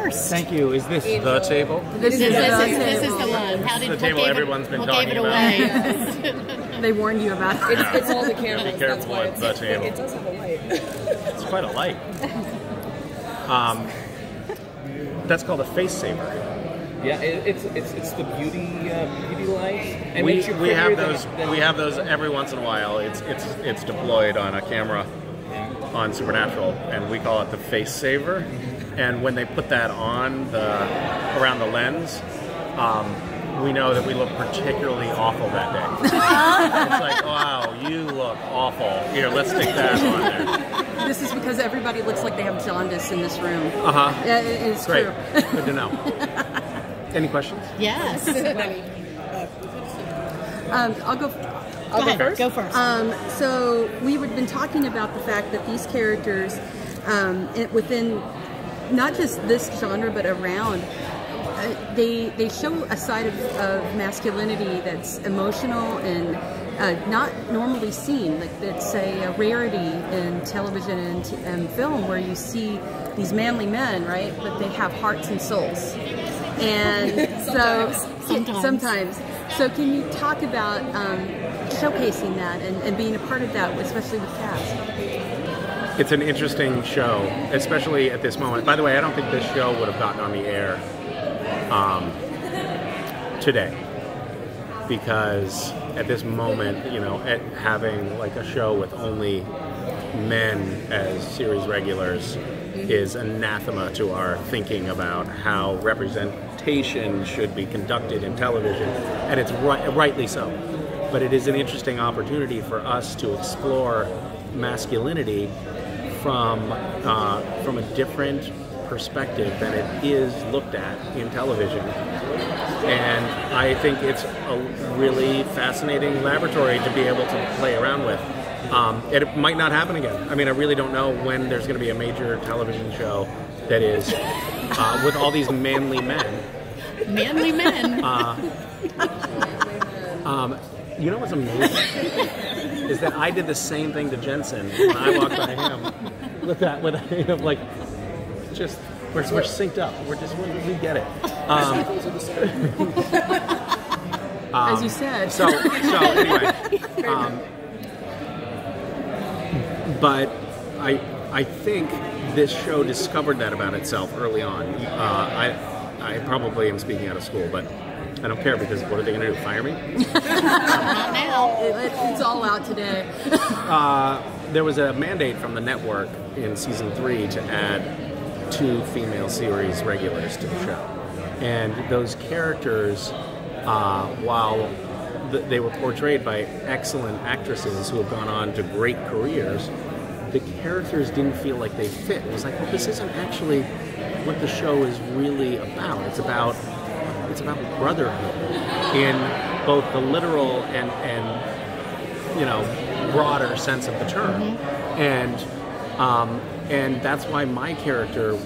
first. Thank you. Is this the table? This is the one. How did the table everyone's been talking gave it about. away? They warned you about it. It's all the cameras. Be careful with the table. It does have a light. It's quite a light. That's called a face saver. Yeah, it's the beauty light. And We have those every once in a while. It's deployed on a camera on Supernatural, and we call it the face saver. And when they put that on around the lens, we know that we look particularly awful that day. It's like, wow, you look awful. Here, let's stick that on there. This is because everybody looks like they have jaundice in this room. Yeah, it's great. true. Good to know. Any questions? Yes. I'll go. Go ahead. Go first. So we've been talking about the fact that these characters, within not just this genre but around, they show a side of masculinity that's emotional and not normally seen. Like it's a rarity in television and film where you see these manly men, right? But they have hearts and souls. And sometimes. So can you talk about showcasing that and being a part of that, especially with cast? It's an interesting show, especially at this moment. By the way, I don't think this show would have gotten on the air today, because at this moment, at having like a show with only men as series regulars is anathema to our thinking about how representation should be conducted in television, and it's rightly so. But it is an interesting opportunity for us to explore masculinity from a different perspective than it is looked at in television. And I think it's a really fascinating laboratory to be able to play around with. It might not happen again. I mean, I really don't know when there's going to be a major television show that is with all these manly men. Manly men. You know what's amazing is that I did the same thing to Jensen when I walked by him. With like, just we're synced up. We get it. As you said. So anyway. But I think this show discovered that about itself early on. I probably am speaking out of school, but I don't care, because what are they going to do? Fire me? Not now. It's all out today. There was a mandate from the network in season 3 to add 2 female series regulars to the show. And those characters, while they were portrayed by excellent actresses who have gone on to great careers, the characters didn't feel like they fit. It was like, well, this isn't actually what the show is really about. It's about brotherhood in both the literal and broader sense of the term. And that's why my character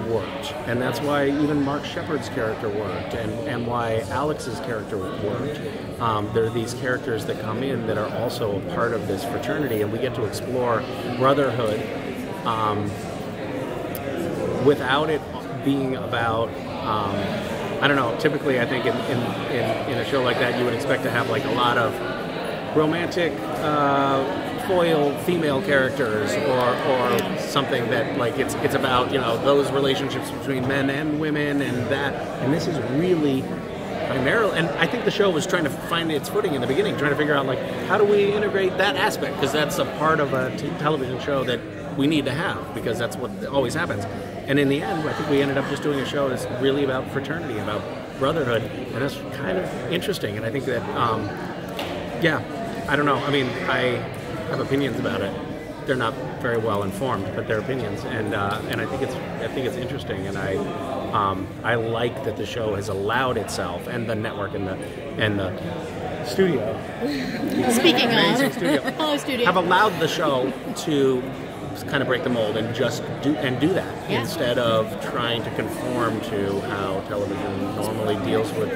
worked, and that's why even Mark Shepard's character worked, and why Alex's character worked. There are these characters that come in that are also a part of this fraternity, and we get to explore brotherhood without it being about I don't know. Typically, I think in a show like that, you would expect to have like a lot of romantic foil female characters, or something that like it's about those relationships between men and women, and this is really primarily. And I think the show was trying to find its footing in the beginning, trying to figure out like how do we integrate that aspect, because that's a part of a television show that we need to have, because that's what always happens. And in the end, I think we ended up just doing a show that's really about fraternity, about brotherhood, and that's kind of interesting. And I think that, I don't know. I mean, I have opinions about it. They're not very well informed, but they're opinions, and I think it's interesting. And I like that the show has allowed itself, and the network and the studio. Speaking of, studio, hello studio, have allowed the show to kind of break the mold and just do that instead of trying to conform to how television normally deals with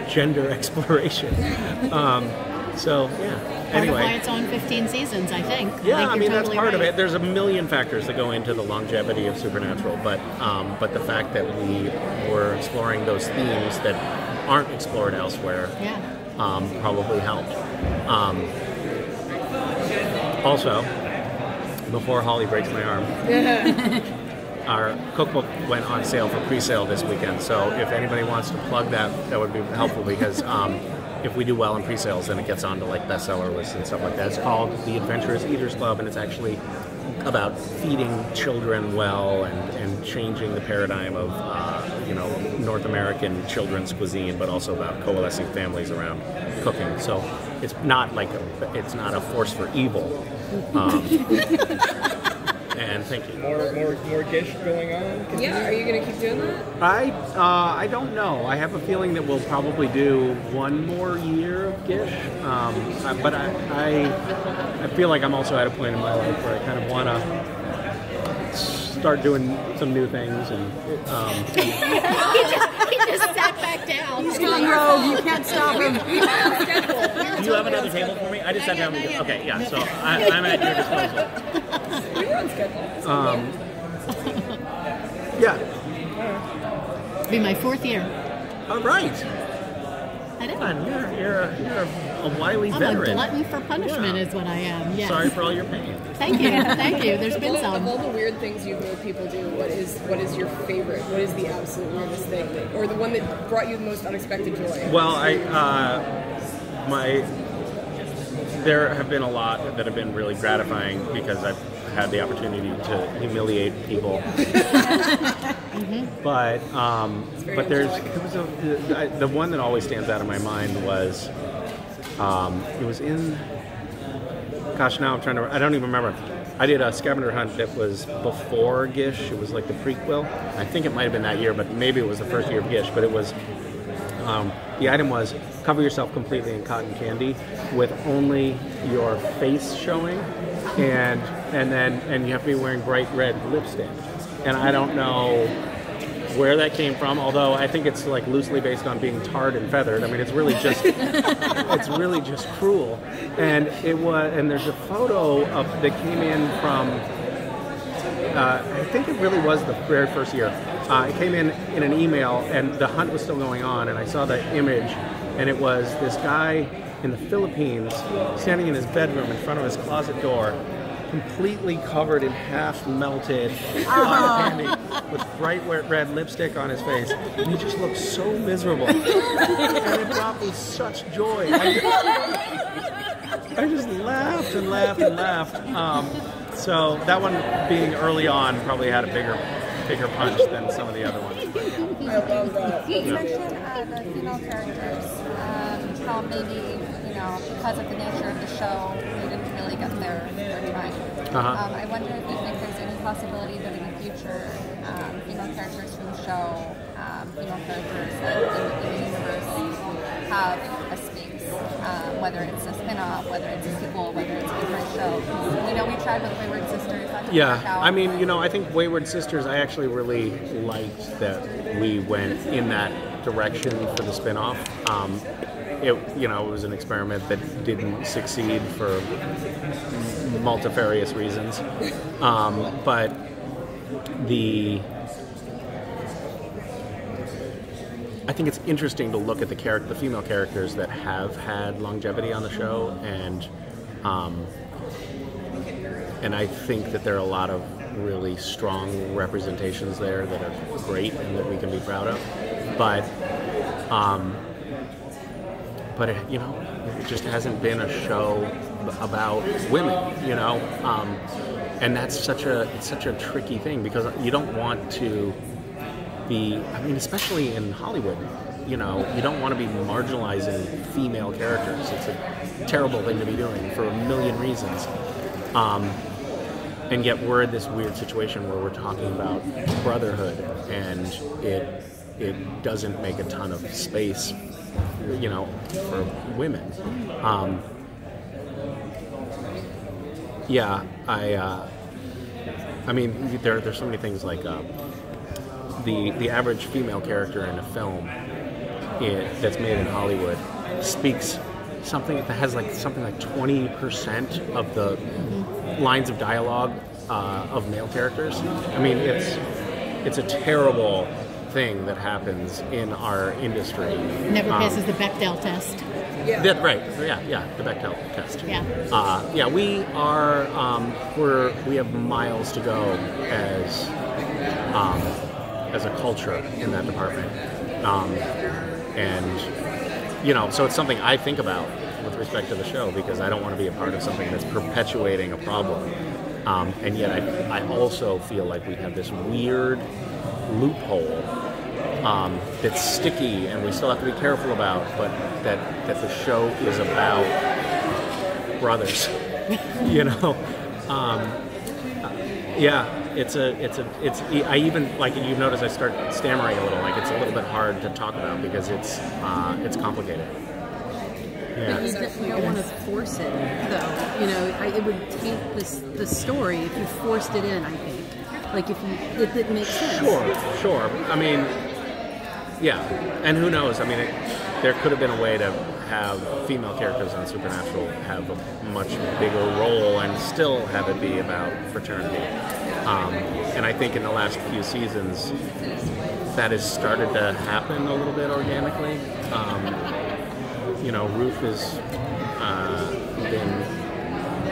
gender exploration. So yeah. Part of why Anyway, it's on 15 seasons, I think. yeah, I think mean you're that's totally part of right. it. There's a million factors that go into the longevity of Supernatural, but the fact that we were exploring those themes that aren't explored elsewhere, Yeah. probably helped. Also, before Holly breaks my arm, our cookbook went on sale for pre-sale this weekend. So if anybody wants to plug that, that would be helpful because if we do well in pre-sales, then it gets onto like bestseller lists and stuff like that. It's called The Adventurous Eaters Club, and it's actually about feeding children well and changing the paradigm of North American children's cuisine, but also about coalescing families around cooking. So it's not like it's not a force for evil. And thank you. More Gish going on? Yeah, are you going to keep doing that? I don't know. I have a feeling that we'll probably do one more year of Gish, but I feel like I'm also at a point in my life where I kind of want to start doing some new things and. He just sat back down. He's gone rogue. You can't stop him. Do you have another table for me? I just sat down. Okay, yeah. So I'm at your disposal. We were on schedule. Yeah. Be my 4th year. All right. I know. And you're a wily I'm veteran. a glutton for punishment Yeah. is what I am. Yes. Sorry for all your pain. Thank you. Thank you. There's been Of some. all the weird things you've made people do, what is your favorite? What is the absolute weirdest thing, or the one that brought you the most unexpected joy? Well, there have been a lot that have been really gratifying because I've had the opportunity to humiliate people. But the one that always stands out in my mind was it was in. Gosh, now I'm I don't even remember. I did a scavenger hunt that was before Gish. It was like the prequel. I think it might have been that year, but maybe it was the first year of Gish. But it was the item was cover yourself completely in cotton candy with only your face showing, and you have to be wearing bright red lipstick. And I don't know where that came from, although I think it's like loosely based on being tarred and feathered. I mean, it's really just cruel. And there's a photo that came in from I think it really was the very first year. It came in an email, and the hunt was still going on, and I saw the image, and it was this guy in the Philippines standing in his bedroom in front of his closet door, completely covered in half-melted cotton candy with bright red lipstick on his face, and he just looked so miserable. And it brought me such joy. I just laughed and laughed and laughed. So that one, being early on, probably had a bigger punch than some of the other ones. I love that. You mentioned the female characters, how maybe, because of the nature of the show, they didn't really get their time. I wonder if you think there's any possibility that in the future, female characters from the show, female characters that in the universe have a space, whether it's a spin-off, whether it's a sequel, whether it's a different show. We tried with Wayward Sisters. That didn't work out. I mean, I think Wayward Sisters, I actually really liked that we went in that direction for the spin-off. It was an experiment that didn't succeed for multifarious reasons. But I think it's interesting to look at the female characters that have had longevity on the show, and I think that there are a lot of really strong representations there that are great and that we can be proud of. But it just hasn't been a show about women, and that's such a tricky thing because you don't want to be, especially in Hollywood, you don't want to be marginalizing female characters. It's a terrible thing to be doing for a million reasons. And yet we're in this weird situation where we're talking about brotherhood, and it doesn't make a ton of space, for women. There's so many things like the average female character in a film that's made in Hollywood speaks something that has like something like 20% of the lines of dialogue of male characters. I mean, it's a terrible thing that happens in our industry. Never passes the Bechdel test. Right. Yeah. The Bechdel test. Yeah. We are. We have miles to go as a culture in that department, and so it's something I think about with respect to the show because I don't want to be a part of something that's perpetuating a problem, and yet I also feel like we have this weird loophole that's sticky and we still have to be careful about, but that the show is about brothers. I even, like, you've noticed I start stammering a little, like it's a little bit hard to talk about because it's complicated. Yeah. But you don't want to force it, though. It would taint the story if you forced it in, I think. Like, if it makes sense. Sure. I mean, yeah. And who knows? I mean, there could have been a way to have female characters on Supernatural have a much bigger role and still have it be about fraternity. And I think in the last few seasons, that has started to happen a little bit organically. Ruth has been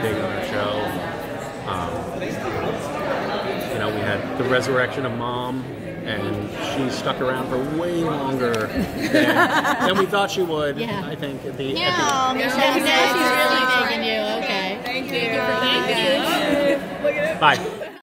big on the show. We had the resurrection of Mom, and she stuck around for way longer than we thought she would. Yeah. I think at the Now she's really digging you. Okay. Thank you. Thank you. Bye.